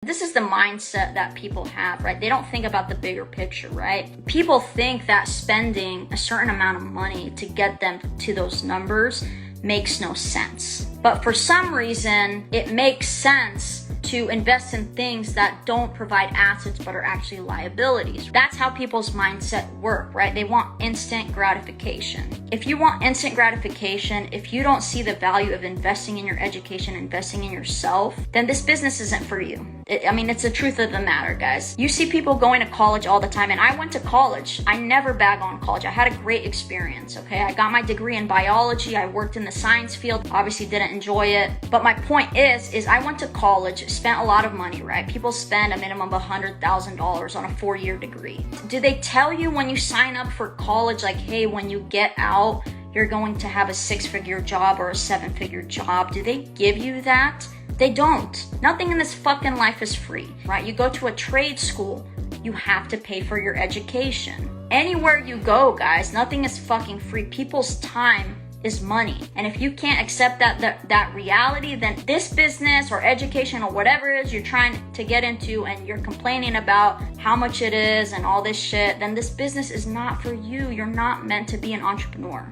This is the mindset that people have, right? They don't think about the bigger picture, right? People think that spending a certain amount of money to get them to those numbers makes no sense. But for some reason, it makes sense to invest in things that don't provide assets but are actually liabilities. That's how people's mindset work, right? They want instant gratification. If you want instant gratification, if you don't see the value of investing in your education, investing in yourself, then this business isn't for you. It's the truth of the matter, guys. You see people going to college all the time, and I went to college. I never bag on college. I had a great experience, okay? I got my degree in biology. I worked in the science field. Obviously didn't enjoy it. But my point is I went to college, spent a lot of money, right? People spend a minimum of $100,000 on a 4-year degree. Do they tell you when you sign up for college, like, hey, when you get out, you're going to have a 6-figure job or a 7-figure job? Do they give you that? They don't. Nothing in this fucking life is free, right? You go to a trade school, you have to pay for your education. Anywhere you go, guys, nothing is fucking free. People's time is money. And if you can't accept that reality, then this business or education or whatever it is you're trying to get into and you're complaining about how much it is and all this shit, then this business is not for you. You're not meant to be an entrepreneur.